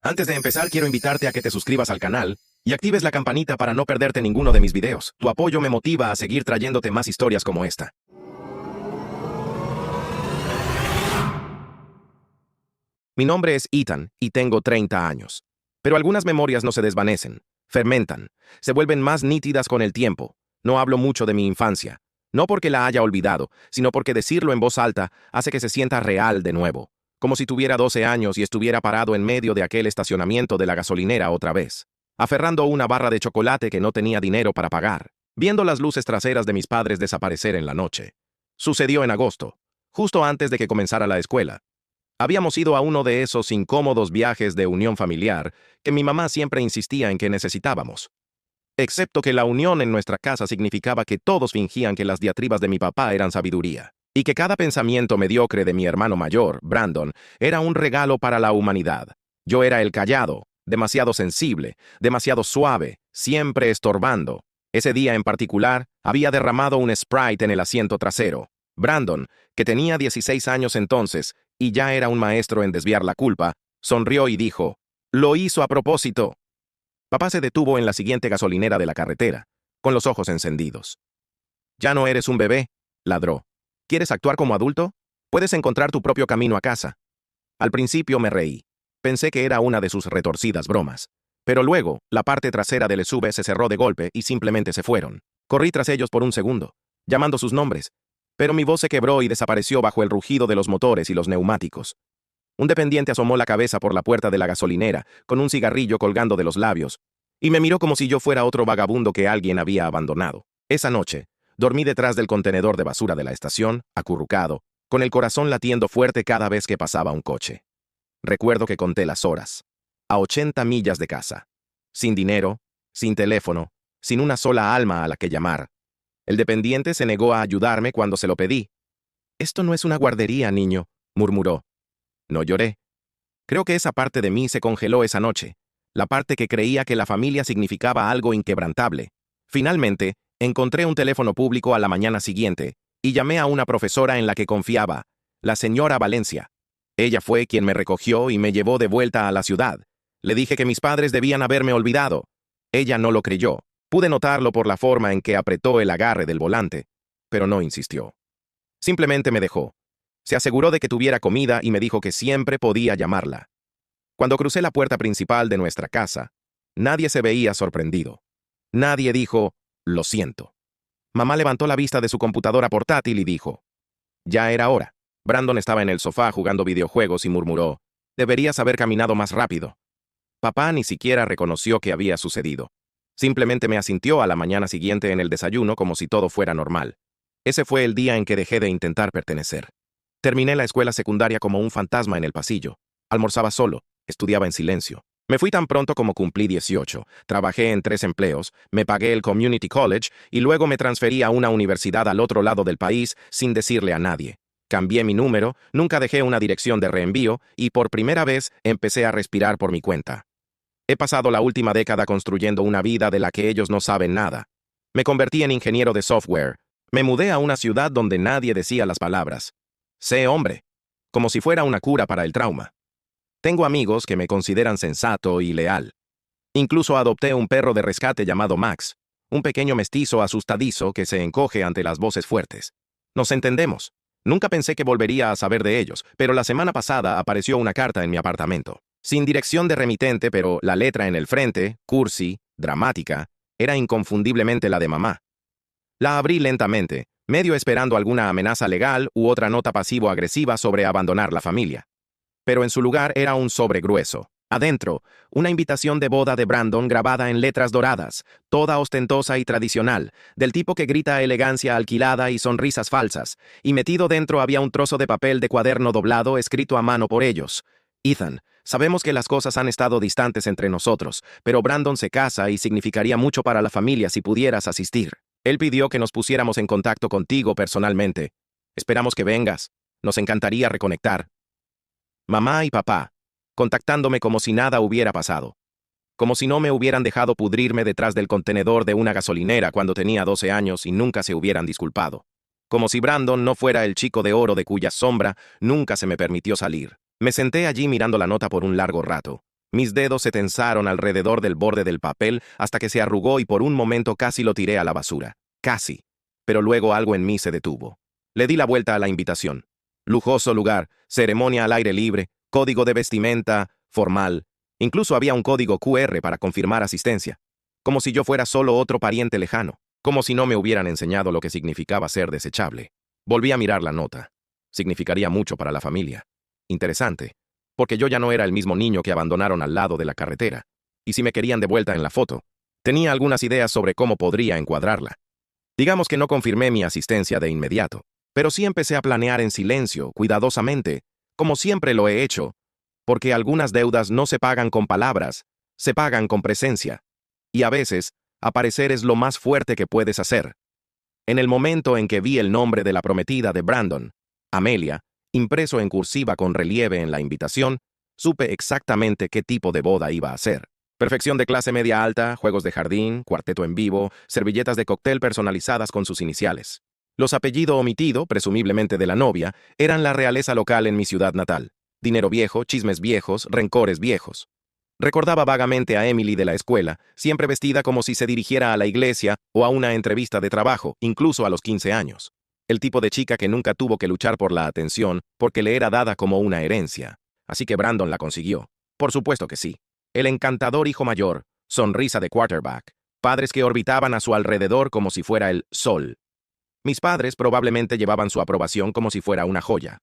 Antes de empezar, quiero invitarte a que te suscribas al canal y actives la campanita para no perderte ninguno de mis videos. Tu apoyo me motiva a seguir trayéndote más historias como esta. Mi nombre es Ethan y tengo 30 años. Pero algunas memorias no se desvanecen, fermentan, se vuelven más nítidas con el tiempo. No hablo mucho de mi infancia, no porque la haya olvidado, sino porque decirlo en voz alta hace que se sienta real de nuevo, como si tuviera 12 años y estuviera parado en medio de aquel estacionamiento de la gasolinera otra vez, aferrando una barra de chocolate que no tenía dinero para pagar, viendo las luces traseras de mis padres desaparecer en la noche. Sucedió en agosto, justo antes de que comenzara la escuela. Habíamos ido a uno de esos incómodos viajes de unión familiar que mi mamá siempre insistía en que necesitábamos. Excepto que la unión en nuestra casa significaba que todos fingían que las diatribas de mi papá eran sabiduría, y que cada pensamiento mediocre de mi hermano mayor, Brandon, era un regalo para la humanidad. Yo era el callado, demasiado sensible, demasiado suave, siempre estorbando. Ese día en particular, había derramado un Sprite en el asiento trasero. Brandon, que tenía 16 años entonces, y ya era un maestro en desviar la culpa, sonrió y dijo, «Lo hizo a propósito». Papá se detuvo en la siguiente gasolinera de la carretera, con los ojos encendidos. «Ya no eres un bebé», ladró. «¿Quieres actuar como adulto? Puedes encontrar tu propio camino a casa». Al principio me reí. Pensé que era una de sus retorcidas bromas. Pero luego, la parte trasera del SUV se cerró de golpe y simplemente se fueron. Corrí tras ellos por un segundo, llamando sus nombres, pero mi voz se quebró y desapareció bajo el rugido de los motores y los neumáticos. Un dependiente asomó la cabeza por la puerta de la gasolinera, con un cigarrillo colgando de los labios, y me miró como si yo fuera otro vagabundo que alguien había abandonado. Esa noche, dormí detrás del contenedor de basura de la estación, acurrucado, con el corazón latiendo fuerte cada vez que pasaba un coche. Recuerdo que conté las horas. A 80 millas de casa. Sin dinero, sin teléfono, sin una sola alma a la que llamar. El dependiente se negó a ayudarme cuando se lo pedí. «Esto no es una guardería, niño», murmuró. No lloré. Creo que esa parte de mí se congeló esa noche, la parte que creía que la familia significaba algo inquebrantable. Finalmente, encontré un teléfono público a la mañana siguiente y llamé a una profesora en la que confiaba, la señora Valencia. Ella fue quien me recogió y me llevó de vuelta a la ciudad. Le dije que mis padres debían haberme olvidado. Ella no lo creyó. Pude notarlo por la forma en que apretó el agarre del volante, pero no insistió. Simplemente me dejó. Se aseguró de que tuviera comida y me dijo que siempre podía llamarla. Cuando crucé la puerta principal de nuestra casa, nadie se veía sorprendido. Nadie dijo, «Lo siento». Mamá levantó la vista de su computadora portátil y dijo, «Ya era hora». Brandon estaba en el sofá jugando videojuegos y murmuró, «Deberías haber caminado más rápido». Papá ni siquiera reconoció que había sucedido. Simplemente me asintió a la mañana siguiente en el desayuno como si todo fuera normal. Ese fue el día en que dejé de intentar pertenecer. Terminé la escuela secundaria como un fantasma en el pasillo. Almorzaba solo, estudiaba en silencio. Me fui tan pronto como cumplí 18, trabajé en 3 empleos, me pagué el community college y luego me transferí a una universidad al otro lado del país sin decirle a nadie. Cambié mi número, nunca dejé una dirección de reenvío y por primera vez empecé a respirar por mi cuenta. He pasado la última década construyendo una vida de la que ellos no saben nada. Me convertí en ingeniero de software. Me mudé a una ciudad donde nadie decía las palabras. Sé hombre, como si fuera una cura para el trauma. Tengo amigos que me consideran sensato y leal. Incluso adopté un perro de rescate llamado Max, un pequeño mestizo asustadizo que se encoge ante las voces fuertes. Nos entendemos. Nunca pensé que volvería a saber de ellos, pero la semana pasada apareció una carta en mi apartamento. Sin dirección de remitente, pero la letra en el frente, cursi, dramática, era inconfundiblemente la de mamá. La abrí lentamente, medio esperando alguna amenaza legal u otra nota pasivo-agresiva sobre abandonar la familia. Pero en su lugar era un sobre grueso. Adentro, una invitación de boda de Brandon grabada en letras doradas, toda ostentosa y tradicional, del tipo que grita elegancia alquilada y sonrisas falsas, y metido dentro había un trozo de papel de cuaderno doblado escrito a mano por ellos. «Ethan, sabemos que las cosas han estado distantes entre nosotros, pero Brandon se casa y significaría mucho para la familia si pudieras asistir. Él pidió que nos pusiéramos en contacto contigo personalmente. Esperamos que vengas. Nos encantaría reconectar». Mamá y papá, contactándome como si nada hubiera pasado. Como si no me hubieran dejado pudrirme detrás del contenedor de una gasolinera cuando tenía 12 años y nunca se hubieran disculpado. Como si Brandon no fuera el chico de oro de cuya sombra nunca se me permitió salir. Me senté allí mirando la nota por un largo rato. Mis dedos se tensaron alrededor del borde del papel hasta que se arrugó y por un momento casi lo tiré a la basura. Casi. Pero luego algo en mí se detuvo. Le di la vuelta a la invitación. Lujoso lugar, ceremonia al aire libre, código de vestimenta, formal. Incluso había un código QR para confirmar asistencia. Como si yo fuera solo otro pariente lejano. Como si no me hubieran enseñado lo que significaba ser desechable. Volví a mirar la nota. Significaría mucho para la familia. Interesante, porque yo ya no era el mismo niño que abandonaron al lado de la carretera. Y si me querían de vuelta en la foto, tenía algunas ideas sobre cómo podría encuadrarla. Digamos que no confirmé mi asistencia de inmediato, pero sí empecé a planear en silencio, cuidadosamente, como siempre lo he hecho, porque algunas deudas no se pagan con palabras, se pagan con presencia. Y a veces, aparecer es lo más fuerte que puedes hacer. En el momento en que vi el nombre de la prometida de Brandon, Amelia, impreso en cursiva con relieve en la invitación, supe exactamente qué tipo de boda iba a ser. Perfección de clase media alta, juegos de jardín, cuarteto en vivo, servilletas de cóctel personalizadas con sus iniciales. Los apellidos omitido, presumiblemente de la novia, eran la realeza local en mi ciudad natal. Dinero viejo, chismes viejos, rencores viejos. Recordaba vagamente a Emily de la escuela, siempre vestida como si se dirigiera a la iglesia o a una entrevista de trabajo, incluso a los 15 años. El tipo de chica que nunca tuvo que luchar por la atención porque le era dada como una herencia. Así que Brandon la consiguió. Por supuesto que sí. El encantador hijo mayor, sonrisa de quarterback, padres que orbitaban a su alrededor como si fuera el sol. Mis padres probablemente llevaban su aprobación como si fuera una joya.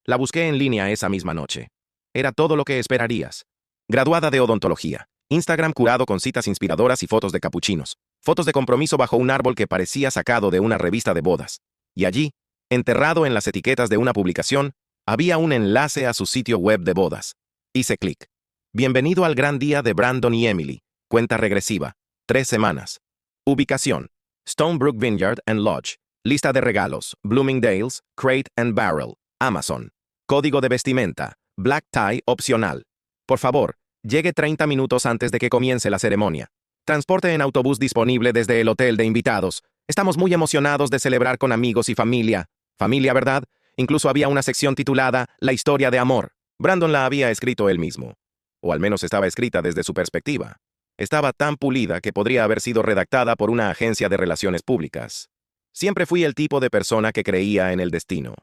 La busqué en línea esa misma noche. Era todo lo que esperarías. Graduada de odontología. Instagram curado con citas inspiradoras y fotos de capuchinos. Fotos de compromiso bajo un árbol que parecía sacado de una revista de bodas. Y allí, enterrado en las etiquetas de una publicación, había un enlace a su sitio web de bodas. Hice clic. Bienvenido al gran día de Brandon y Emily. Cuenta regresiva. 3 semanas. Ubicación. Stonebrook Vineyard and Lodge. Lista de regalos. Bloomingdale's, Crate and Barrel. Amazon. Código de vestimenta. Black tie opcional. Por favor, llegue 30 minutos antes de que comience la ceremonia. Transporte en autobús disponible desde el hotel de invitados. Estamos muy emocionados de celebrar con amigos y familia. Familia, ¿verdad? Incluso había una sección titulada La historia de amor. Brandon la había escrito él mismo. O al menos estaba escrita desde su perspectiva. Estaba tan pulida que podría haber sido redactada por una agencia de relaciones públicas. Siempre fui el tipo de persona que creía en el destino.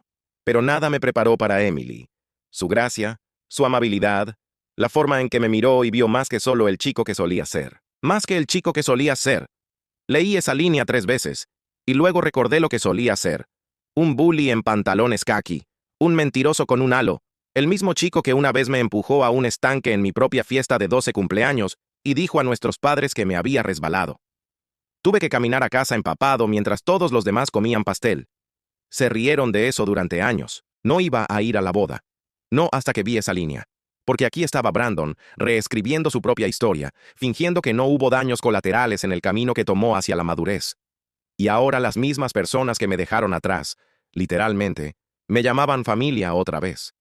Pero nada me preparó para Emily. Su gracia, su amabilidad, la forma en que me miró y vio más que solo el chico que solía ser. Más que el chico que solía ser. Leí esa línea 3 veces, y luego recordé lo que solía ser. Un bully en pantalones caqui, un mentiroso con un halo, el mismo chico que una vez me empujó a un estanque en mi propia fiesta de 12 cumpleaños y dijo a nuestros padres que me había resbalado. Tuve que caminar a casa empapado mientras todos los demás comían pastel. Se rieron de eso durante años. No iba a ir a la boda. No hasta que vi esa línea. Porque aquí estaba Brandon, reescribiendo su propia historia, fingiendo que no hubo daños colaterales en el camino que tomó hacia la madurez. Y ahora las mismas personas que me dejaron atrás, literalmente, me llamaban familia otra vez.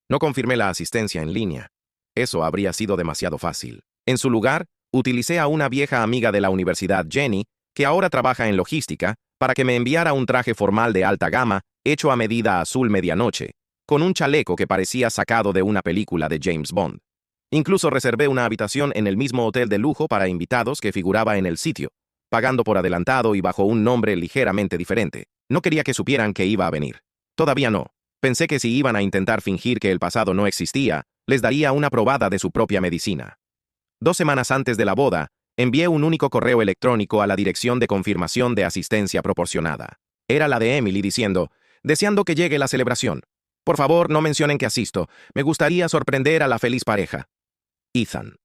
No confirmé la asistencia en línea. Eso habría sido demasiado fácil. En su lugar, utilicé a una vieja amiga de la universidad, Jenny, que ahora trabaja en logística, para que me enviara un traje formal de alta gama, hecho a medida azul medianoche, con un chaleco que parecía sacado de una película de James Bond. Incluso reservé una habitación en el mismo hotel de lujo para invitados que figuraba en el sitio, pagando por adelantado y bajo un nombre ligeramente diferente. No quería que supieran que iba a venir. Todavía no. Pensé que si iban a intentar fingir que el pasado no existía, les daría una probada de su propia medicina. 2 semanas antes de la boda, envié un único correo electrónico a la dirección de confirmación de asistencia proporcionada. Era la de Emily diciendo, deseando que llegue la celebración. Por favor, no mencionen que asisto. Me gustaría sorprender a la feliz pareja. Ethan.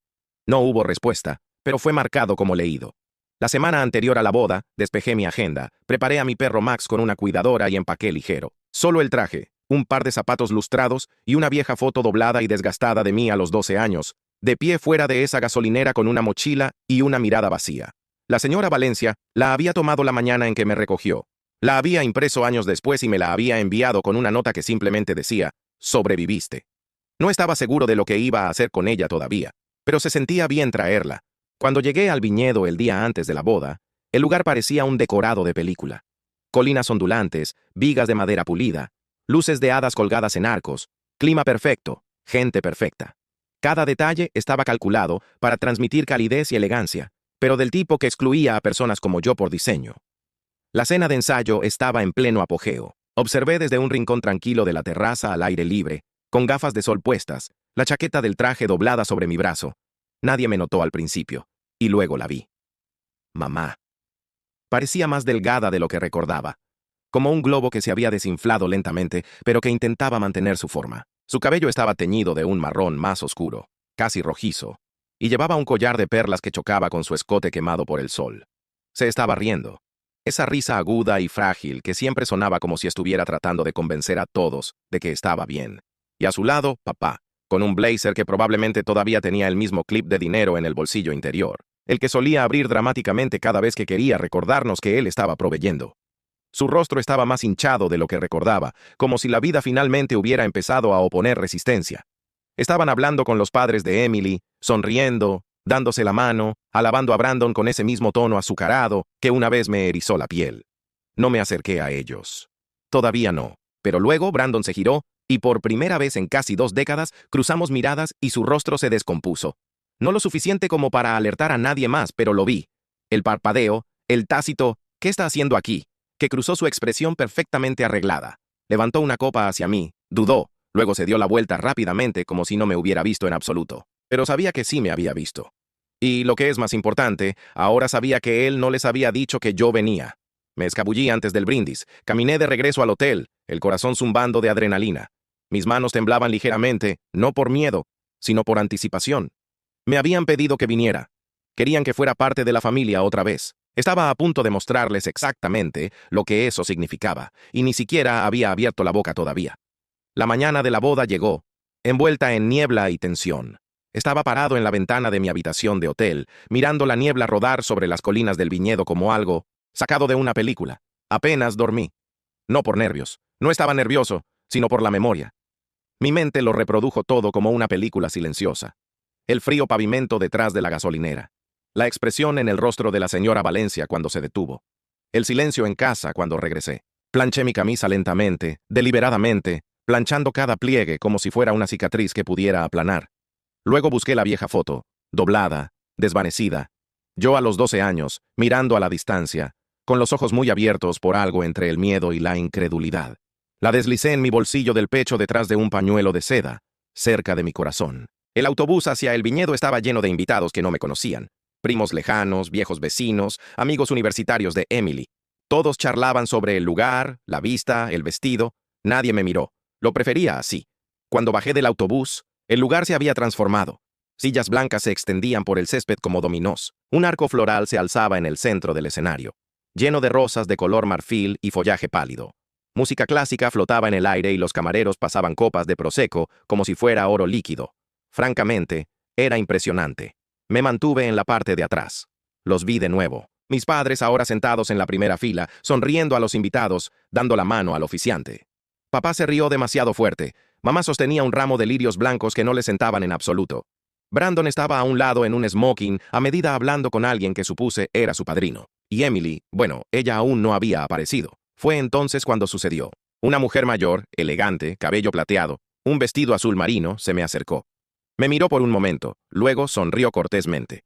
No hubo respuesta, pero fue marcado como leído. La semana anterior a la boda, despejé mi agenda, preparé a mi perro Max con una cuidadora y empaqué ligero. Solo el traje, un par de zapatos lustrados y una vieja foto doblada y desgastada de mí a los 12 años, de pie fuera de esa gasolinera con una mochila y una mirada vacía. La señora Valencia la había tomado la mañana en que me recogió. La había impreso años después y me la había enviado con una nota que simplemente decía, sobreviviste. No estaba seguro de lo que iba a hacer con ella todavía, pero se sentía bien traerla. Cuando llegué al viñedo el día antes de la boda, el lugar parecía un decorado de película. Colinas ondulantes, vigas de madera pulida, luces de hadas colgadas en arcos, clima perfecto, gente perfecta. Cada detalle estaba calculado para transmitir calidez y elegancia, pero del tipo que excluía a personas como yo por diseño. La cena de ensayo estaba en pleno apogeo. Observé desde un rincón tranquilo de la terraza al aire libre, con gafas de sol puestas, la chaqueta del traje doblada sobre mi brazo. Nadie me notó al principio, y luego la vi. Mamá. Parecía más delgada de lo que recordaba, como un globo que se había desinflado lentamente, pero que intentaba mantener su forma. Su cabello estaba teñido de un marrón más oscuro, casi rojizo, y llevaba un collar de perlas que chocaba con su escote quemado por el sol. Se estaba riendo. Esa risa aguda y frágil que siempre sonaba como si estuviera tratando de convencer a todos de que estaba bien. Y a su lado, papá, con un blazer que probablemente todavía tenía el mismo clip de dinero en el bolsillo interior, el que solía abrir dramáticamente cada vez que quería recordarnos que él estaba proveyendo. Su rostro estaba más hinchado de lo que recordaba, como si la vida finalmente hubiera empezado a oponer resistencia. Estaban hablando con los padres de Emily, sonriendo, dándose la mano, alabando a Brandon con ese mismo tono azucarado que una vez me erizó la piel. No me acerqué a ellos. Todavía no. Pero luego Brandon se giró, y por primera vez en casi 2 décadas cruzamos miradas y su rostro se descompuso. No lo suficiente como para alertar a nadie más, pero lo vi. El parpadeo, el tácito, ¿qué está haciendo aquí?, que cruzó su expresión perfectamente arreglada. Levantó una copa hacia mí, dudó, luego se dio la vuelta rápidamente como si no me hubiera visto en absoluto. Pero sabía que sí me había visto. Y lo que es más importante, ahora sabía que él no les había dicho que yo venía. Me escabullí antes del brindis, caminé de regreso al hotel, el corazón zumbando de adrenalina. Mis manos temblaban ligeramente, no por miedo, sino por anticipación. Me habían pedido que viniera. Querían que fuera parte de la familia otra vez. Estaba a punto de mostrarles exactamente lo que eso significaba, y ni siquiera había abierto la boca todavía. La mañana de la boda llegó, envuelta en niebla y tensión. Estaba parado en la ventana de mi habitación de hotel, mirando la niebla rodar sobre las colinas del viñedo como algo sacado de una película. Apenas dormí. No por nervios. No estaba nervioso, sino por la memoria. Mi mente lo reprodujo todo como una película silenciosa. El frío pavimento detrás de la gasolinera. La expresión en el rostro de la señora Valencia cuando se detuvo. El silencio en casa cuando regresé. Planché mi camisa lentamente, deliberadamente, planchando cada pliegue como si fuera una cicatriz que pudiera aplanar. Luego busqué la vieja foto, doblada, desvanecida. Yo a los 12 años, mirando a la distancia, con los ojos muy abiertos por algo entre el miedo y la incredulidad. La deslicé en mi bolsillo del pecho detrás de un pañuelo de seda, cerca de mi corazón. El autobús hacia el viñedo estaba lleno de invitados que no me conocían. Primos lejanos, viejos vecinos, amigos universitarios de Emily. Todos charlaban sobre el lugar, la vista, el vestido. Nadie me miró. Lo prefería así. Cuando bajé del autobús, el lugar se había transformado. Sillas blancas se extendían por el césped como dominós. Un arco floral se alzaba en el centro del escenario, lleno de rosas de color marfil y follaje pálido. Música clásica flotaba en el aire y los camareros pasaban copas de prosecco como si fuera oro líquido. Francamente, era impresionante. Me mantuve en la parte de atrás. Los vi de nuevo. Mis padres ahora sentados en la primera fila, sonriendo a los invitados, dando la mano al oficiante. Papá se rió demasiado fuerte. Mamá sostenía un ramo de lirios blancos que no le sentaban en absoluto. Brandon estaba a un lado en un smoking, a medida hablando con alguien que supuse era su padrino. Y Emily, bueno, ella aún no había aparecido. Fue entonces cuando sucedió. Una mujer mayor, elegante, cabello plateado, un vestido azul marino, se me acercó. Me miró por un momento, luego sonrió cortésmente.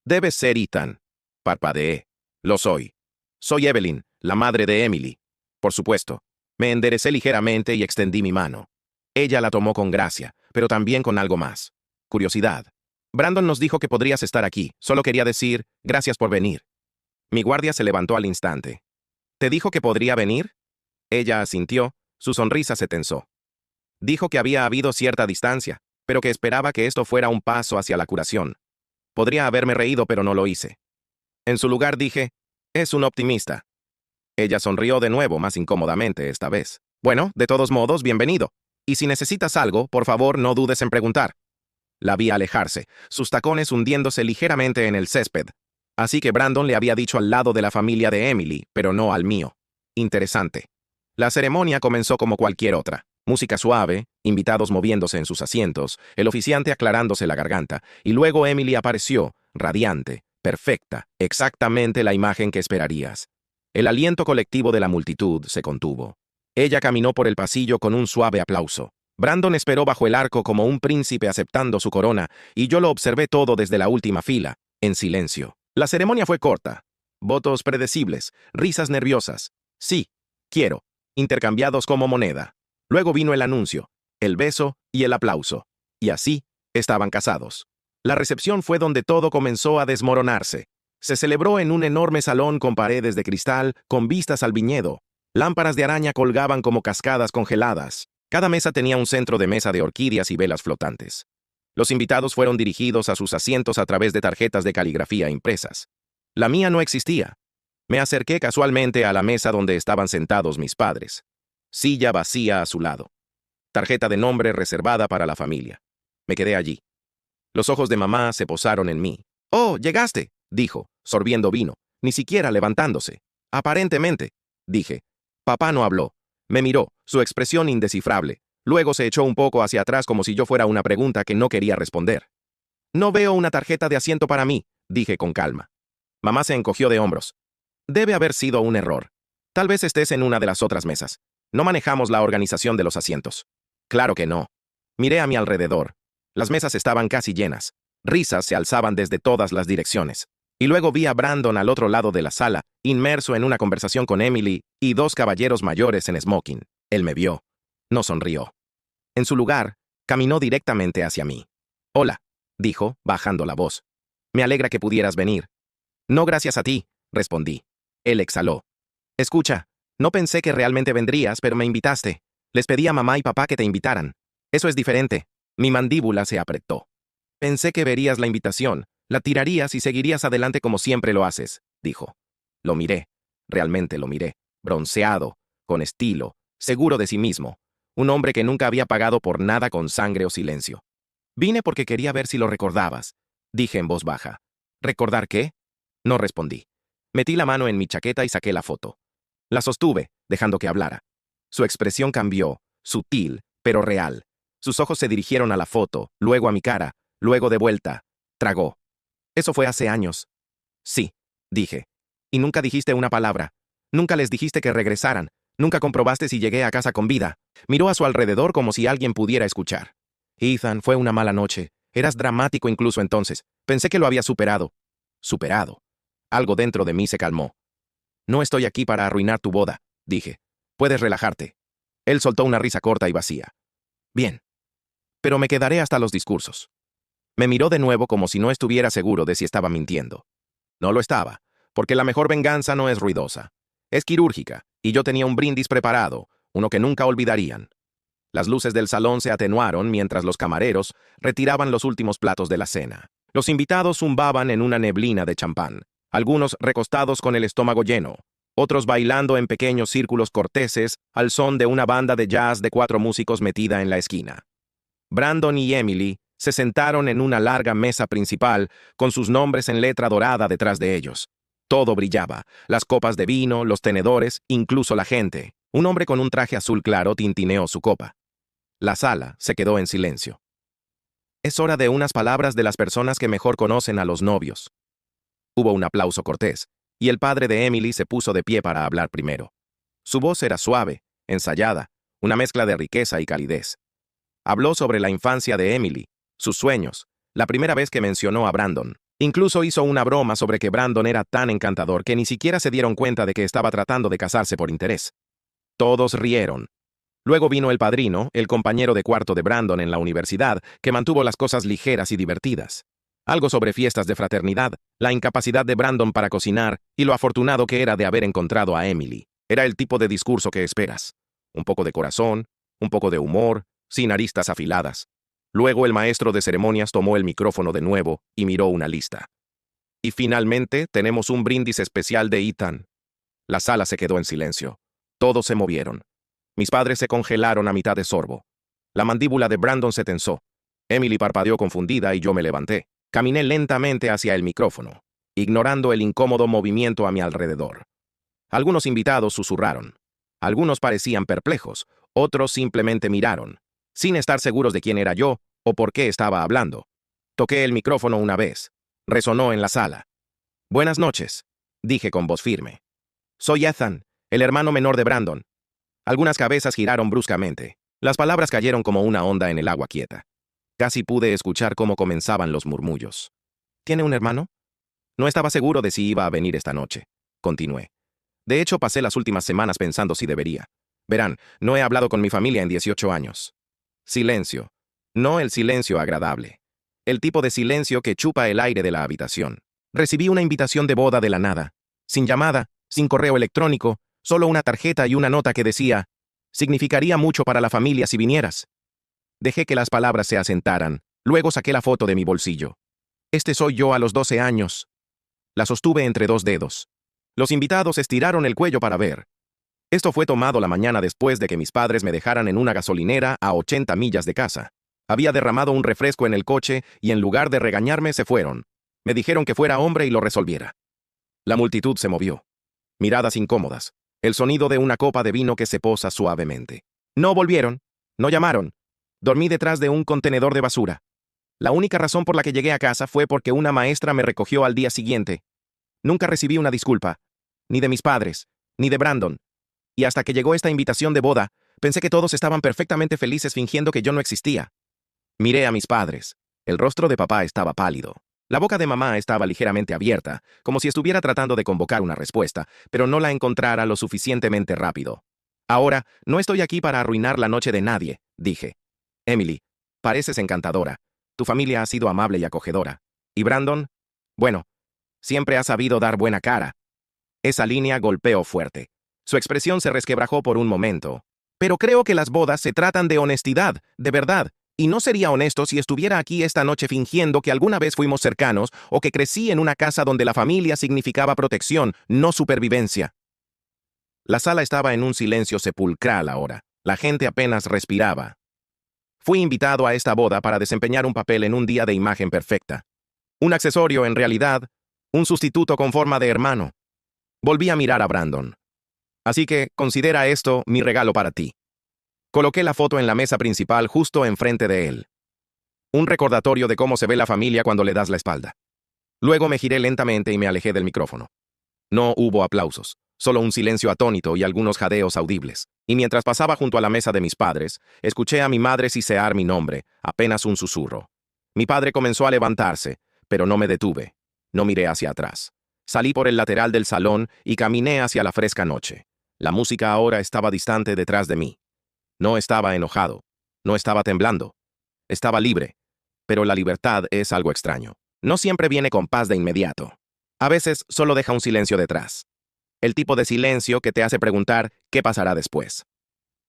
«Debes ser Ethan». Parpadeé. «Lo soy. Soy Evelyn, la madre de Emily». Por supuesto. Me enderecé ligeramente y extendí mi mano. Ella la tomó con gracia, pero también con algo más. Curiosidad. «Brandon nos dijo que podrías estar aquí. Solo quería decir, gracias por venir». Mi guardia se levantó al instante. «¿Te dijo que podría venir?» Ella asintió, su sonrisa se tensó. Dijo que había habido cierta distancia, pero que esperaba que esto fuera un paso hacia la curación. Podría haberme reído, pero no lo hice. En su lugar dije, es un optimista. Ella sonrió de nuevo, más incómodamente esta vez. «Bueno, de todos modos, bienvenido. Y si necesitas algo, por favor, no dudes en preguntar». La vi alejarse, sus tacones hundiéndose ligeramente en el césped. Así que Brandon le había dicho al lado de la familia de Emily, pero no al mío. Interesante. La ceremonia comenzó como cualquier otra. Música suave, invitados moviéndose en sus asientos, el oficiante aclarándose la garganta, y luego Emily apareció, radiante, perfecta, exactamente la imagen que esperarías. El aliento colectivo de la multitud se contuvo. Ella caminó por el pasillo con un suave aplauso. Brandon esperó bajo el arco como un príncipe aceptando su corona, y yo lo observé todo desde la última fila, en silencio. La ceremonia fue corta. Votos predecibles, risas nerviosas. Sí, quiero, intercambiados como moneda. Luego vino el anuncio, el beso y el aplauso. Y así, estaban casados. La recepción fue donde todo comenzó a desmoronarse. Se celebró en un enorme salón con paredes de cristal, con vistas al viñedo. Lámparas de araña colgaban como cascadas congeladas. Cada mesa tenía un centro de mesa de orquídeas y velas flotantes. Los invitados fueron dirigidos a sus asientos a través de tarjetas de caligrafía impresas. La mía no existía. Me acerqué casualmente a la mesa donde estaban sentados mis padres. Silla vacía a su lado. Tarjeta de nombre reservada para la familia. Me quedé allí. Los ojos de mamá se posaron en mí. «Oh, llegaste», dijo, sorbiendo vino, ni siquiera levantándose. «Aparentemente», dije. Papá no habló. Me miró, su expresión indescifrable. Luego se echó un poco hacia atrás como si yo fuera una pregunta que no quería responder. «No veo una tarjeta de asiento para mí», dije con calma. Mamá se encogió de hombros. «Debe haber sido un error. Tal vez estés en una de las otras mesas. No manejamos la organización de los asientos». «Claro que no». Miré a mi alrededor. Las mesas estaban casi llenas. Risas se alzaban desde todas las direcciones. Y luego vi a Brandon al otro lado de la sala, inmerso en una conversación con Emily y dos caballeros mayores en smoking. Él me vio. No sonrió. En su lugar, caminó directamente hacia mí. «Hola», dijo, bajando la voz. «Me alegra que pudieras venir». «No gracias a ti», respondí. Él exhaló. «Escucha, no pensé que realmente vendrías, pero me invitaste. Les pedí a mamá y papá que te invitaran. Eso es diferente». Mi mandíbula se apretó. «Pensé que verías la invitación, la tirarías y seguirías adelante como siempre lo haces», dijo. Lo miré. Realmente lo miré. Bronceado, con estilo, seguro de sí mismo. Un hombre que nunca había pagado por nada con sangre o silencio. «Vine porque quería ver si lo recordabas», dije en voz baja. «¿Recordar qué?». No respondí. Metí la mano en mi chaqueta y saqué la foto. La sostuve, dejando que hablara. Su expresión cambió, sutil, pero real. Sus ojos se dirigieron a la foto, luego a mi cara, luego de vuelta. Tragó. «Eso fue hace años». «Sí», dije. «Y nunca dijiste una palabra. Nunca les dijiste que regresaran. Nunca comprobaste si llegué a casa con vida». Miró a su alrededor como si alguien pudiera escuchar. «Ethan, fue una mala noche. Eras dramático incluso entonces. Pensé que lo había superado». «Superado». Algo dentro de mí se calmó. «No estoy aquí para arruinar tu boda», dije. «Puedes relajarte». Él soltó una risa corta y vacía. «Bien. Pero me quedaré hasta los discursos». Me miró de nuevo como si no estuviera seguro de si estaba mintiendo. No lo estaba, porque la mejor venganza no es ruidosa. Es quirúrgica, y yo tenía un brindis preparado, uno que nunca olvidarían. Las luces del salón se atenuaron mientras los camareros retiraban los últimos platos de la cena. Los invitados zumbaban en una neblina de champán, algunos recostados con el estómago lleno, otros bailando en pequeños círculos corteses al son de una banda de jazz de 4 músicos metida en la esquina. Brandon y Emily se sentaron en una larga mesa principal con sus nombres en letra dorada detrás de ellos. Todo brillaba, las copas de vino, los tenedores, incluso la gente. Un hombre con un traje azul claro tintineó su copa. La sala se quedó en silencio. «Es hora de unas palabras de las personas que mejor conocen a los novios». Hubo un aplauso cortés, y el padre de Emily se puso de pie para hablar primero. Su voz era suave, ensayada, una mezcla de riqueza y calidez. Habló sobre la infancia de Emily, sus sueños, la primera vez que mencionó a Brandon. Incluso hizo una broma sobre que Brandon era tan encantador que ni siquiera se dieron cuenta de que estaba tratando de casarse por interés. Todos rieron. Luego vino el padrino, el compañero de cuarto de Brandon en la universidad, que mantuvo las cosas ligeras y divertidas. Algo sobre fiestas de fraternidad, la incapacidad de Brandon para cocinar y lo afortunado que era de haber encontrado a Emily. Era el tipo de discurso que esperas. Un poco de corazón, un poco de humor, sin aristas afiladas. Luego el maestro de ceremonias tomó el micrófono de nuevo y miró una lista. «Y finalmente tenemos un brindis especial de Ethan». La sala se quedó en silencio. Todos se movieron. Mis padres se congelaron a mitad de sorbo. La mandíbula de Brandon se tensó. Emily parpadeó confundida y yo me levanté. Caminé lentamente hacia el micrófono, ignorando el incómodo movimiento a mi alrededor. Algunos invitados susurraron. Algunos parecían perplejos, otros simplemente miraron, sin estar seguros de quién era yo o por qué estaba hablando. Toqué el micrófono una vez. Resonó en la sala. «Buenas noches», dije con voz firme. «Soy Ethan, el hermano menor de Brandon». Algunas cabezas giraron bruscamente. Las palabras cayeron como una onda en el agua quieta. Casi pude escuchar cómo comenzaban los murmullos. ¿Tiene un hermano? No estaba seguro de si iba a venir esta noche. Continué. De hecho, pasé las últimas semanas pensando si debería. Verán, no he hablado con mi familia en 18 años. Silencio. No el silencio agradable. El tipo de silencio que chupa el aire de la habitación. Recibí una invitación de boda de la nada. Sin llamada, sin correo electrónico, solo una tarjeta y una nota que decía: significaría mucho para la familia si vinieras. Dejé que las palabras se asentaran, luego saqué la foto de mi bolsillo. Este soy yo a los 12 años. La sostuve entre dos dedos. Los invitados estiraron el cuello para ver. Esto fue tomado la mañana después de que mis padres me dejaran en una gasolinera a 80 millas de casa. Había derramado un refresco en el coche y en lugar de regañarme se fueron. Me dijeron que fuera hombre y lo resolviera. La multitud se movió. Miradas incómodas. El sonido de una copa de vino que se posa suavemente. No volvieron. No llamaron. Dormí detrás de un contenedor de basura. La única razón por la que llegué a casa fue porque una maestra me recogió al día siguiente. Nunca recibí una disculpa. Ni de mis padres, ni de Brandon. Y hasta que llegó esta invitación de boda, pensé que todos estaban perfectamente felices fingiendo que yo no existía. Miré a mis padres. El rostro de papá estaba pálido. La boca de mamá estaba ligeramente abierta, como si estuviera tratando de convocar una respuesta, pero no la encontrara lo suficientemente rápido. Ahora, no estoy aquí para arruinar la noche de nadie, dije. Emily, pareces encantadora. Tu familia ha sido amable y acogedora. ¿Y Brandon? Bueno, siempre ha sabido dar buena cara. Esa línea golpeó fuerte. Su expresión se resquebrajó por un momento. Pero creo que las bodas se tratan de honestidad, de verdad. Y no sería honesto si estuviera aquí esta noche fingiendo que alguna vez fuimos cercanos o que crecí en una casa donde la familia significaba protección, no supervivencia. La sala estaba en un silencio sepulcral ahora. La gente apenas respiraba. Fui invitado a esta boda para desempeñar un papel en un día de imagen perfecta. Un accesorio, en realidad, un sustituto con forma de hermano. Volví a mirar a Brandon. Así que considera esto mi regalo para ti. Coloqué la foto en la mesa principal justo enfrente de él. Un recordatorio de cómo se ve la familia cuando le das la espalda. Luego me giré lentamente y me alejé del micrófono. No hubo aplausos, solo un silencio atónito y algunos jadeos audibles. Y mientras pasaba junto a la mesa de mis padres, escuché a mi madre sisear mi nombre, apenas un susurro. Mi padre comenzó a levantarse, pero no me detuve. No miré hacia atrás. Salí por el lateral del salón y caminé hacia la fresca noche. La música ahora estaba distante detrás de mí. No estaba enojado, no estaba temblando. Estaba libre, pero la libertad es algo extraño. No siempre viene con paz de inmediato. A veces solo deja un silencio detrás. El tipo de silencio que te hace preguntar qué pasará después.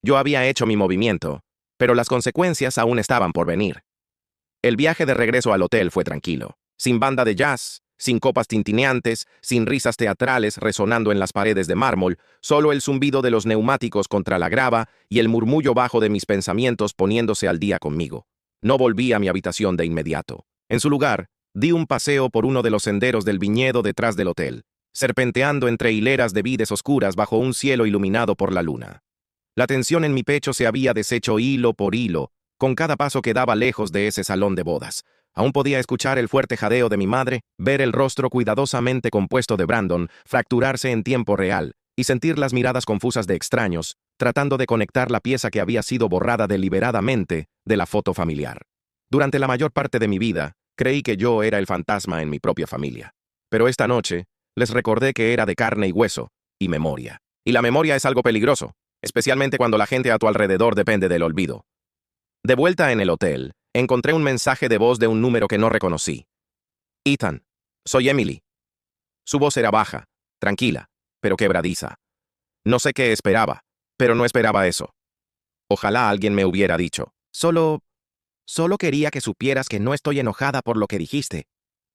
Yo había hecho mi movimiento, pero las consecuencias aún estaban por venir. El viaje de regreso al hotel fue tranquilo, sin banda de jazz, sin copas tintineantes, sin risas teatrales resonando en las paredes de mármol, solo el zumbido de los neumáticos contra la grava y el murmullo bajo de mis pensamientos poniéndose al día conmigo. No volví a mi habitación de inmediato. En su lugar, di un paseo por uno de los senderos del viñedo detrás del hotel, serpenteando entre hileras de vides oscuras bajo un cielo iluminado por la luna. La tensión en mi pecho se había deshecho hilo por hilo, con cada paso que daba lejos de ese salón de bodas. Aún podía escuchar el fuerte jadeo de mi madre, ver el rostro cuidadosamente compuesto de Brandon fracturarse en tiempo real y sentir las miradas confusas de extraños, tratando de conectar la pieza que había sido borrada deliberadamente de la foto familiar. Durante la mayor parte de mi vida, creí que yo era el fantasma en mi propia familia. Pero esta noche, les recordé que era de carne y hueso, y memoria. Y la memoria es algo peligroso, especialmente cuando la gente a tu alrededor depende del olvido. De vuelta en el hotel, encontré un mensaje de voz de un número que no reconocí. Ethan, soy Emily. Su voz era baja, tranquila, pero quebradiza. No sé qué esperaba, pero no esperaba eso. Ojalá alguien me hubiera dicho. Solo quería que supieras que no estoy enojada por lo que dijiste.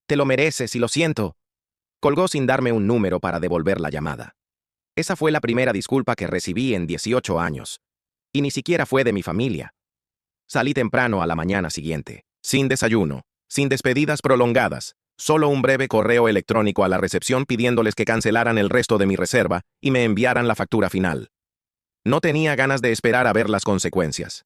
Te lo mereces y lo siento. Colgó sin darme un número para devolver la llamada. Esa fue la primera disculpa que recibí en 18 años. Y ni siquiera fue de mi familia. Salí temprano a la mañana siguiente, sin desayuno, sin despedidas prolongadas, solo un breve correo electrónico a la recepción pidiéndoles que cancelaran el resto de mi reserva y me enviaran la factura final. No tenía ganas de esperar a ver las consecuencias.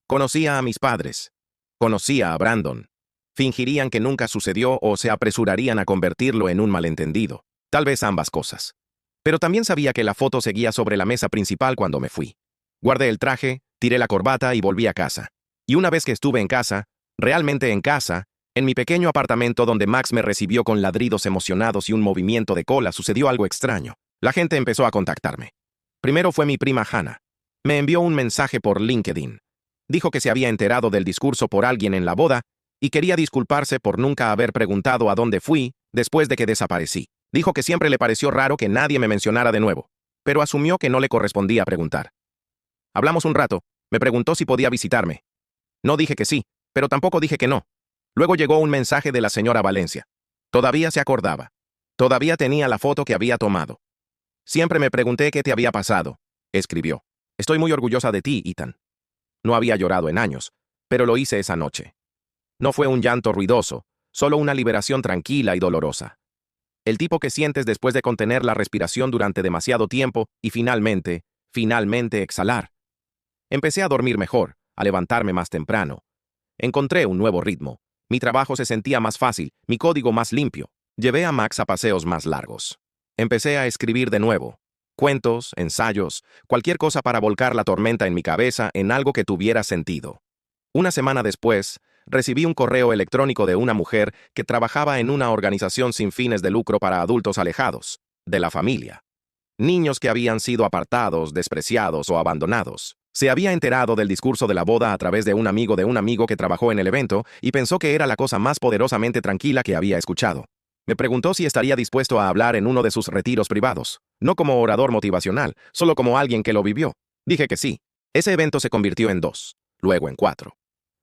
Conocía a mis padres. Conocía a Brandon. Fingirían que nunca sucedió o se apresurarían a convertirlo en un malentendido. Tal vez ambas cosas. Pero también sabía que la foto seguía sobre la mesa principal cuando me fui. Guardé el traje, Tiré la corbata y volví a casa. Y una vez que estuve en casa, realmente en casa, en mi pequeño apartamento donde Max me recibió con ladridos emocionados y un movimiento de cola, sucedió algo extraño. La gente empezó a contactarme. Primero fue mi prima Hannah. Me envió un mensaje por LinkedIn. Dijo que se había enterado del discurso por alguien en la boda y quería disculparse por nunca haber preguntado a dónde fui después de que desaparecí. Dijo que siempre le pareció raro que nadie me mencionara de nuevo, pero asumió que no le correspondía preguntar. Hablamos un rato, me preguntó si podía visitarme. No dije que sí, pero tampoco dije que no. Luego llegó un mensaje de la señora Valencia. Todavía se acordaba. Todavía tenía la foto que había tomado. Siempre me pregunté qué te había pasado, escribió. Estoy muy orgullosa de ti, Ethan. No había llorado en años, pero lo hice esa noche. No fue un llanto ruidoso, solo una liberación tranquila y dolorosa. El tipo que sientes después de contener la respiración durante demasiado tiempo y finalmente exhalar. Empecé a dormir mejor, a levantarme más temprano. Encontré un nuevo ritmo. Mi trabajo se sentía más fácil, mi código más limpio. Llevé a Max a paseos más largos. Empecé a escribir de nuevo. Cuentos, ensayos, cualquier cosa para volcar la tormenta en mi cabeza en algo que tuviera sentido. Una semana después, recibí un correo electrónico de una mujer que trabajaba en una organización sin fines de lucro para adultos alejados, de la familia. Niños que habían sido apartados, despreciados o abandonados. Se había enterado del discurso de la boda a través de un amigo que trabajó en el evento y pensó que era la cosa más poderosamente tranquila que había escuchado. Me preguntó si estaría dispuesto a hablar en uno de sus retiros privados, no como orador motivacional, solo como alguien que lo vivió. Dije que sí. Ese evento se convirtió en 2, luego en 4.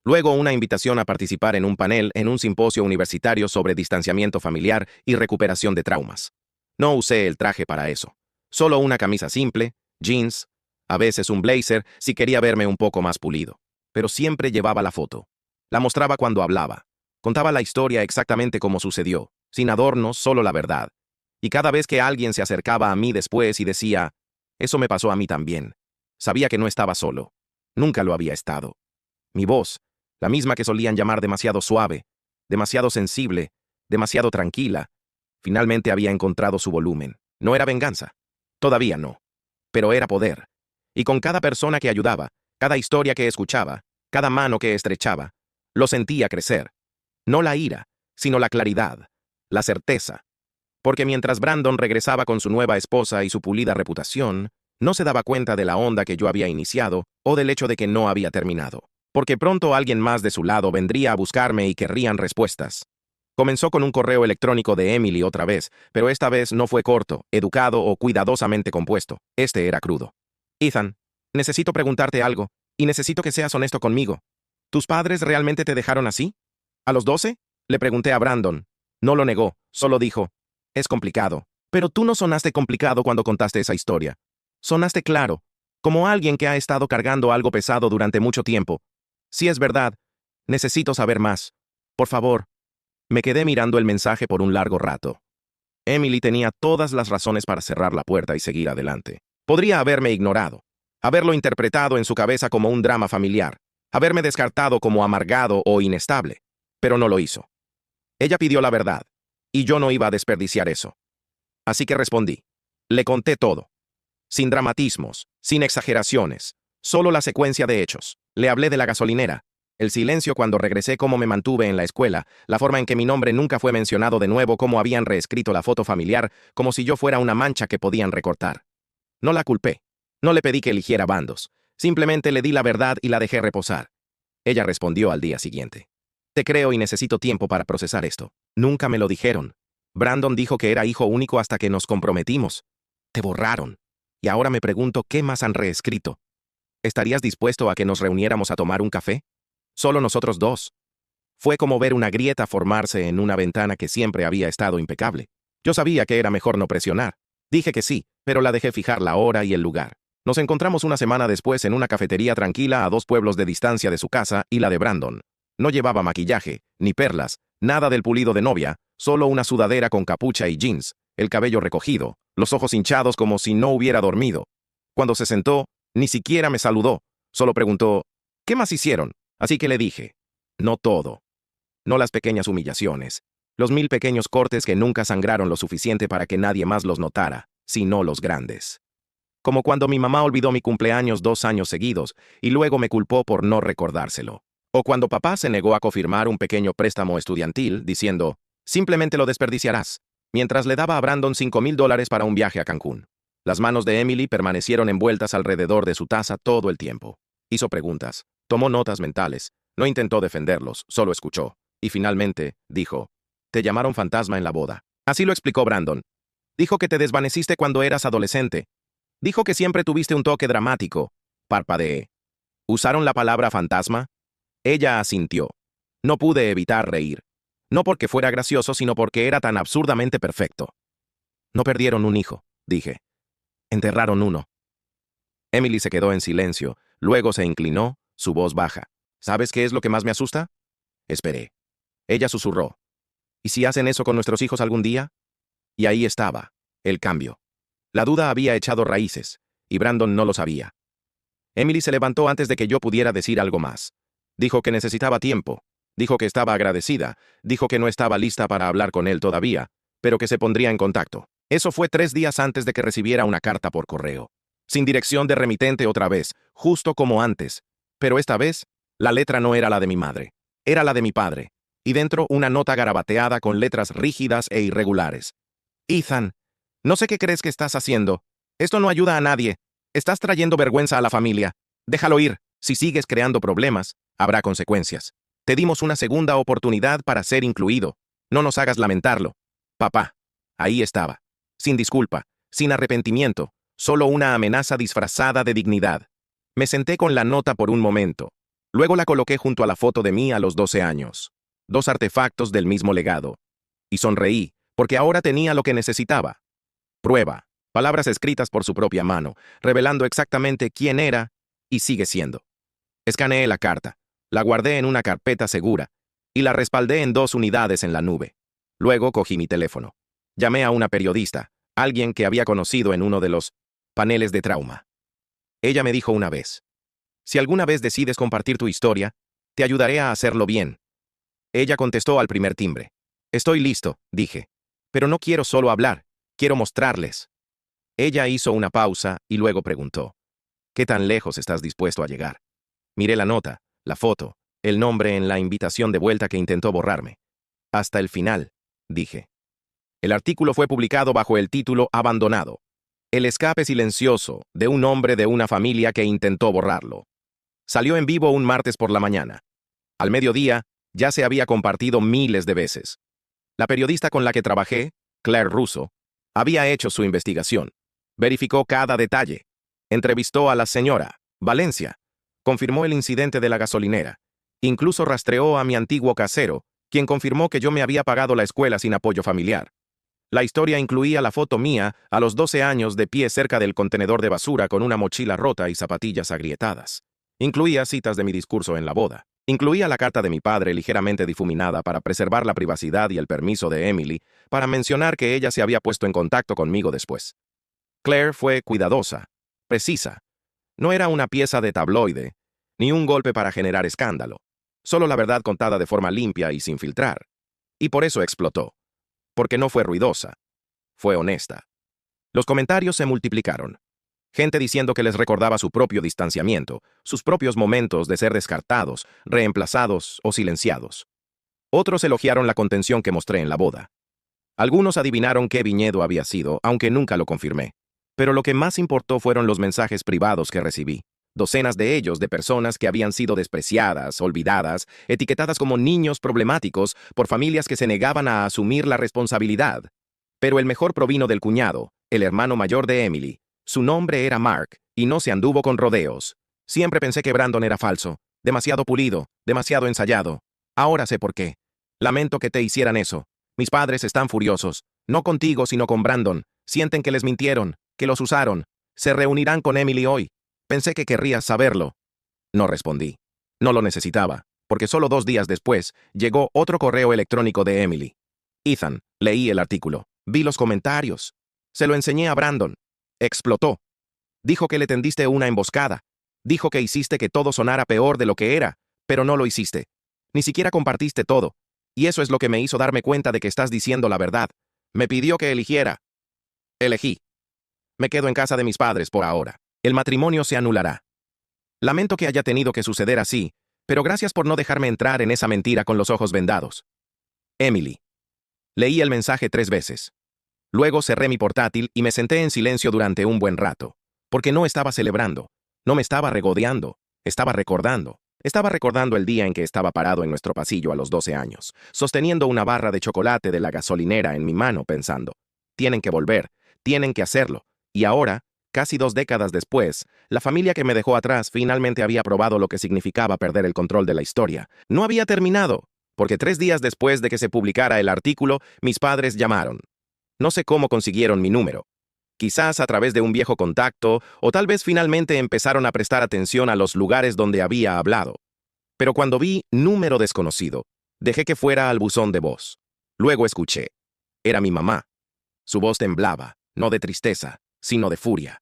Luego una invitación a participar en un panel en un simposio universitario sobre distanciamiento familiar y recuperación de traumas. No usé el traje para eso. Solo una camisa simple, jeans, a veces un blazer si quería verme un poco más pulido. Pero siempre llevaba la foto. La mostraba cuando hablaba. Contaba la historia exactamente como sucedió, sin adornos, solo la verdad. Y cada vez que alguien se acercaba a mí después y decía, eso me pasó a mí también, sabía que no estaba solo. Nunca lo había estado. Mi voz, la misma que solían llamar demasiado suave, demasiado sensible, demasiado tranquila, finalmente había encontrado su volumen. No era venganza. Todavía no. Pero era poder. Y con cada persona que ayudaba, cada historia que escuchaba, cada mano que estrechaba, lo sentía crecer. No la ira, sino la claridad, la certeza. Porque mientras Brandon regresaba con su nueva esposa y su pulida reputación, no se daba cuenta de la onda que yo había iniciado o del hecho de que no había terminado. Porque pronto alguien más de su lado vendría a buscarme y querrían respuestas. Comenzó con un correo electrónico de Emily otra vez, pero esta vez no fue corto, educado o cuidadosamente compuesto. Este era crudo. Ethan, necesito preguntarte algo, y necesito que seas honesto conmigo. ¿Tus padres realmente te dejaron así? ¿A los 12? Le pregunté a Brandon. No lo negó, solo dijo, es complicado. Pero tú no sonaste complicado cuando contaste esa historia. Sonaste claro, como alguien que ha estado cargando algo pesado durante mucho tiempo. Si es verdad, necesito saber más. Por favor. Me quedé mirando el mensaje por un largo rato. Emily tenía todas las razones para cerrar la puerta y seguir adelante. Podría haberme ignorado, haberlo interpretado en su cabeza como un drama familiar, haberme descartado como amargado o inestable, pero no lo hizo. Ella pidió la verdad, y yo no iba a desperdiciar eso. Así que respondí. Le conté todo. Sin dramatismos, sin exageraciones, solo la secuencia de hechos. Le hablé de la gasolinera, el silencio cuando regresé, cómo me mantuve en la escuela, la forma en que mi nombre nunca fue mencionado de nuevo, cómo habían reescrito la foto familiar, como si yo fuera una mancha que podían recortar. No la culpé. No le pedí que eligiera bandos. Simplemente le di la verdad y la dejé reposar. Ella respondió al día siguiente. Te creo y necesito tiempo para procesar esto. Nunca me lo dijeron. Brandon dijo que era hijo único hasta que nos comprometimos. Te borraron. Y ahora me pregunto qué más han reescrito. ¿Estarías dispuesto a que nos reuniéramos a tomar un café? Solo nosotros dos. Fue como ver una grieta formarse en una ventana que siempre había estado impecable. Yo sabía que era mejor no presionar. Dije que sí, pero la dejé fijar la hora y el lugar. Nos encontramos una semana después en una cafetería tranquila a 2 pueblos de distancia de su casa y la de Brandon. No llevaba maquillaje, ni perlas, nada del pulido de novia, solo una sudadera con capucha y jeans, el cabello recogido, los ojos hinchados como si no hubiera dormido. Cuando se sentó, ni siquiera me saludó, solo preguntó, ¿qué más hicieron? Así que le dije, no todo. No las pequeñas humillaciones, los 1000 pequeños cortes que nunca sangraron lo suficiente para que nadie más los notara, sino los grandes. como cuando mi mamá olvidó mi cumpleaños 2 años seguidos y luego me culpó por no recordárselo. O cuando papá se negó a confirmar un pequeño préstamo estudiantil, diciendo, simplemente lo desperdiciarás, mientras le daba a Brandon $5,000 para un viaje a Cancún. Las manos de Emily permanecieron envueltas alrededor de su taza todo el tiempo. Hizo preguntas, tomó notas mentales, no intentó defenderlos, solo escuchó. Y finalmente, dijo, te llamaron fantasma en la boda. Así lo explicó Brandon. Dijo que te desvaneciste cuando eras adolescente. Dijo que siempre tuviste un toque dramático. Parpadeé. ¿Usaron la palabra fantasma? Ella asintió. No pude evitar reír. No porque fuera gracioso, sino porque era tan absurdamente perfecto. No perdieron un hijo, dije. Enterraron uno. Emily se quedó en silencio, luego se inclinó, su voz baja. ¿Sabes qué es lo que más me asusta? Esperé. Ella susurró. ¿Y si hacen eso con nuestros hijos algún día? Y ahí estaba, el cambio. La duda había echado raíces, y Brandon no lo sabía. Emily se levantó antes de que yo pudiera decir algo más. Dijo que necesitaba tiempo, dijo que estaba agradecida, dijo que no estaba lista para hablar con él todavía, pero que se pondría en contacto. Eso fue 3 días antes de que recibiera una carta por correo. Sin dirección de remitente otra vez, justo como antes. Pero esta vez, la letra no era la de mi madre, era la de mi padre, y dentro una nota garabateada con letras rígidas e irregulares. Ethan, no sé qué crees que estás haciendo. Esto no ayuda a nadie. Estás trayendo vergüenza a la familia. Déjalo ir. Si sigues creando problemas, habrá consecuencias. Te dimos una segunda oportunidad para ser incluido. No nos hagas lamentarlo. Papá. Ahí estaba. Sin disculpa, sin arrepentimiento, solo una amenaza disfrazada de dignidad. Me senté con la nota por un momento. Luego la coloqué junto a la foto de mí a los 12 años. 2 artefactos del mismo legado. Y sonreí, porque ahora tenía lo que necesitaba. Prueba. Palabras escritas por su propia mano, revelando exactamente quién era y sigue siendo. Escaneé la carta, la guardé en una carpeta segura y la respaldé en 2 unidades en la nube. Luego cogí mi teléfono. Llamé a una periodista, alguien que había conocido en uno de los paneles de trauma. Ella me dijo una vez, si alguna vez decides compartir tu historia, te ayudaré a hacerlo bien. Ella contestó al primer timbre. Estoy listo, dije. Pero no quiero solo hablar, quiero mostrarles. Ella hizo una pausa y luego preguntó, ¿qué tan lejos estás dispuesto a llegar? Miré la nota, la foto, el nombre en la invitación de vuelta que intentó borrarme. Hasta el final, dije. El artículo fue publicado bajo el título Abandonado. El escape silencioso de un hombre de una familia que intentó borrarlo. Salió en vivo un martes por la mañana. Al mediodía, ya se había compartido miles de veces. La periodista con la que trabajé, Claire Russo, había hecho su investigación. Verificó cada detalle. Entrevistó a la señora Valencia. Confirmó el incidente de la gasolinera. Incluso rastreó a mi antiguo casero, quien confirmó que yo me había pagado la escuela sin apoyo familiar. La historia incluía la foto mía a los 12 años de pie cerca del contenedor de basura con una mochila rota y zapatillas agrietadas. Incluía citas de mi discurso en la boda. Incluía la carta de mi padre ligeramente difuminada para preservar la privacidad y el permiso de Emily para mencionar que ella se había puesto en contacto conmigo después. Claire fue cuidadosa, precisa. No era una pieza de tabloide, ni un golpe para generar escándalo. Solo la verdad contada de forma limpia y sin filtrar. Y por eso explotó. Porque no fue ruidosa. Fue honesta. Los comentarios se multiplicaron. Gente diciendo que les recordaba su propio distanciamiento, sus propios momentos de ser descartados, reemplazados o silenciados. Otros elogiaron la contención que mostré en la boda. Algunos adivinaron qué viñedo había sido, aunque nunca lo confirmé. Pero lo que más importó fueron los mensajes privados que recibí. Docenas de ellos de personas que habían sido despreciadas, olvidadas, etiquetadas como niños problemáticos por familias que se negaban a asumir la responsabilidad. Pero el mejor provino del cuñado, el hermano mayor de Emily. Su nombre era Mark, y no se anduvo con rodeos. Siempre pensé que Brandon era falso, demasiado pulido, demasiado ensayado. Ahora sé por qué. Lamento que te hicieran eso. Mis padres están furiosos, no contigo sino con Brandon. Sienten que les mintieron, que los usaron. Se reunirán con Emily hoy. Pensé que querrías saberlo. No respondí. No lo necesitaba, porque solo 2 días después llegó otro correo electrónico de Emily. Ethan, leí el artículo. Vi los comentarios. Se lo enseñé a Brandon. Explotó. Dijo que le tendiste una emboscada. Dijo que hiciste que todo sonara peor de lo que era, pero no lo hiciste. Ni siquiera compartiste todo. Y eso es lo que me hizo darme cuenta de que estás diciendo la verdad. Me pidió que eligiera. Elegí. Me quedo en casa de mis padres por ahora. El matrimonio se anulará. Lamento que haya tenido que suceder así, pero gracias por no dejarme entrar en esa mentira con los ojos vendados. Emily. Leí el mensaje 3 veces. Luego cerré mi portátil y me senté en silencio durante un buen rato, porque no estaba celebrando, no me estaba regodeando, estaba recordando. Estaba recordando el día en que estaba parado en nuestro pasillo a los 12 años, sosteniendo una barra de chocolate de la gasolinera en mi mano, pensando, tienen que volver, tienen que hacerlo. Y ahora, casi 2 décadas después, la familia que me dejó atrás finalmente había probado lo que significaba perder el control de la historia. No había terminado, porque 3 días después de que se publicara el artículo, mis padres llamaron. No sé cómo consiguieron mi número. Quizás a través de un viejo contacto, o tal vez finalmente empezaron a prestar atención a los lugares donde había hablado. Pero cuando vi número desconocido, dejé que fuera al buzón de voz. Luego escuché. Era mi mamá. Su voz temblaba, no de tristeza, sino de furia.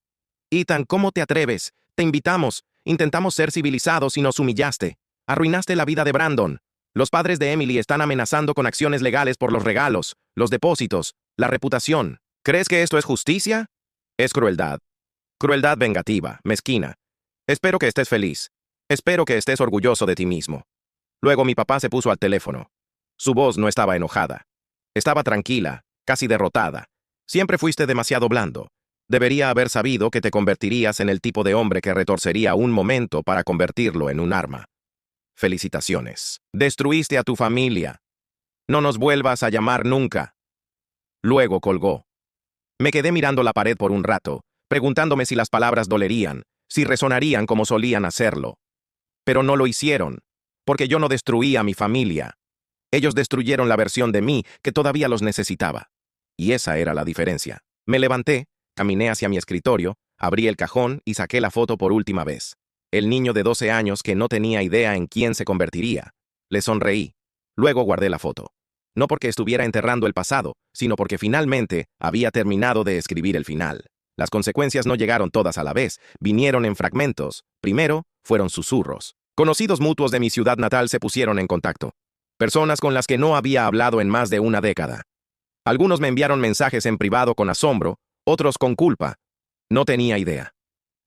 Ethan, ¿cómo te atreves? Te invitamos. Intentamos ser civilizados y nos humillaste. Arruinaste la vida de Brandon. Los padres de Emily están amenazando con acciones legales por los regalos, los depósitos, la reputación. ¿Crees que esto es justicia? Es crueldad. Crueldad vengativa, mezquina. Espero que estés feliz. Espero que estés orgulloso de ti mismo. Luego mi papá se puso al teléfono. Su voz no estaba enojada. Estaba tranquila, casi derrotada. Siempre fuiste demasiado blando. Debería haber sabido que te convertirías en el tipo de hombre que retorcería un momento para convertirlo en un arma. Felicitaciones. Destruiste a tu familia. No nos vuelvas a llamar nunca. Luego colgó. Me quedé mirando la pared por un rato, preguntándome si las palabras dolerían, si resonarían como solían hacerlo. Pero no lo hicieron, porque yo no destruí a mi familia. Ellos destruyeron la versión de mí que todavía los necesitaba. Y esa era la diferencia. Me levanté, caminé hacia mi escritorio, abrí el cajón y saqué la foto por última vez. El niño de 12 años que no tenía idea en quién se convertiría. Le sonreí. Luego guardé la foto. No porque estuviera enterrando el pasado, sino porque finalmente había terminado de escribir el final. Las consecuencias no llegaron todas a la vez, vinieron en fragmentos. Primero, fueron susurros. Conocidos mutuos de mi ciudad natal se pusieron en contacto. Personas con las que no había hablado en más de una década. Algunos me enviaron mensajes en privado con asombro, otros con culpa. No tenía idea.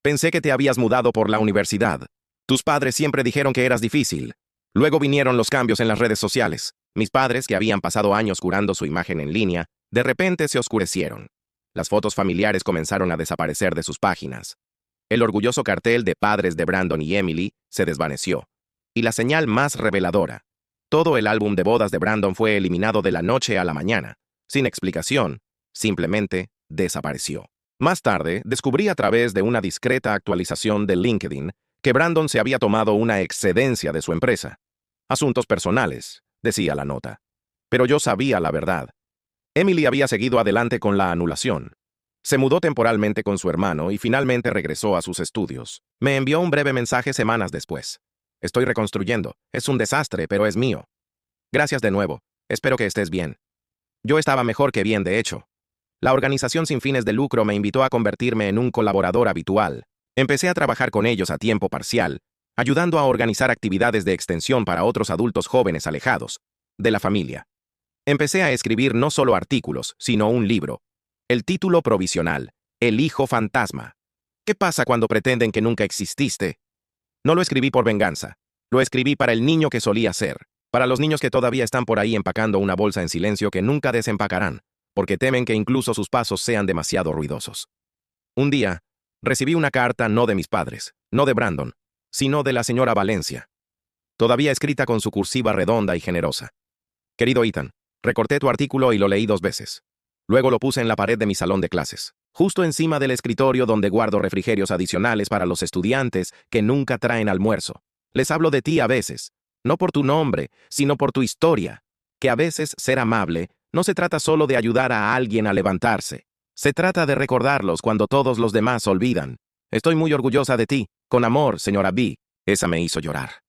Pensé que te habías mudado por la universidad. Tus padres siempre dijeron que eras difícil. Luego vinieron los cambios en las redes sociales. Mis padres, que habían pasado años curando su imagen en línea, de repente se oscurecieron. Las fotos familiares comenzaron a desaparecer de sus páginas. El orgulloso cartel de padres de Brandon y Emily se desvaneció. Y la señal más reveladora. Todo el álbum de bodas de Brandon fue eliminado de la noche a la mañana. Sin explicación, simplemente desapareció. Más tarde, descubrí a través de una discreta actualización de LinkedIn que Brandon se había tomado una excedencia de su empresa. Asuntos personales, decía la nota. Pero yo sabía la verdad. Emily había seguido adelante con la anulación. Se mudó temporalmente con su hermano y finalmente regresó a sus estudios. Me envió un breve mensaje semanas después. Estoy reconstruyendo. Es un desastre, pero es mío. Gracias de nuevo. Espero que estés bien. Yo estaba mejor que bien, de hecho. La organización sin fines de lucro me invitó a convertirme en un colaborador habitual. Empecé a trabajar con ellos a tiempo parcial, ayudando a organizar actividades de extensión para otros adultos jóvenes alejados de la familia. Empecé a escribir no solo artículos, sino un libro. El título provisional, El hijo fantasma. ¿Qué pasa cuando pretenden que nunca exististe? No lo escribí por venganza. Lo escribí para el niño que solía ser. Para los niños que todavía están por ahí empacando una bolsa en silencio que nunca desempacarán, porque temen que incluso sus pasos sean demasiado ruidosos. Un día, recibí una carta no de mis padres, no de Brandon, sino de la señora Valencia. Todavía escrita con su cursiva redonda y generosa. Querido Ethan, recorté tu artículo y lo leí 2 veces. Luego lo puse en la pared de mi salón de clases, justo encima del escritorio donde guardo refrigerios adicionales para los estudiantes que nunca traen almuerzo. Les hablo de ti a veces, no por tu nombre, sino por tu historia, que a veces ser amable no se trata solo de ayudar a alguien a levantarse. Se trata de recordarlos cuando todos los demás olvidan. Estoy muy orgullosa de ti. Con amor, señora B. Esa me hizo llorar.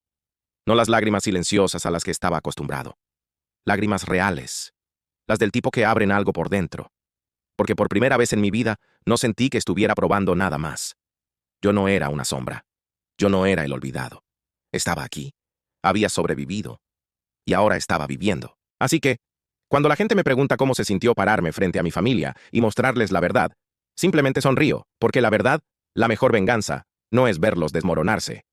No las lágrimas silenciosas a las que estaba acostumbrado. Lágrimas reales. Las del tipo que abren algo por dentro. Porque por primera vez en mi vida no sentí que estuviera probando nada más. Yo no era una sombra. Yo no era el olvidado. Estaba aquí. Había sobrevivido. Y ahora estaba viviendo. Así que, cuando la gente me pregunta cómo se sintió pararme frente a mi familia y mostrarles la verdad, Simplemente sonrío, porque la verdad, la mejor venganza, no es verlos desmoronarse.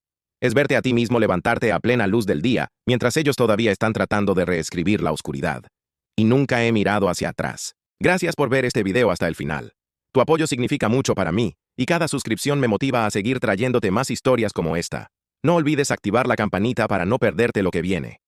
Es verte a ti mismo levantarte a plena luz del día, mientras ellos todavía están tratando de reescribir la oscuridad. Y nunca he mirado hacia atrás. Gracias por ver este video hasta el final. Tu apoyo significa mucho para mí, y cada suscripción me motiva a seguir trayéndote más historias como esta. No olvides activar la campanita para no perderte lo que viene.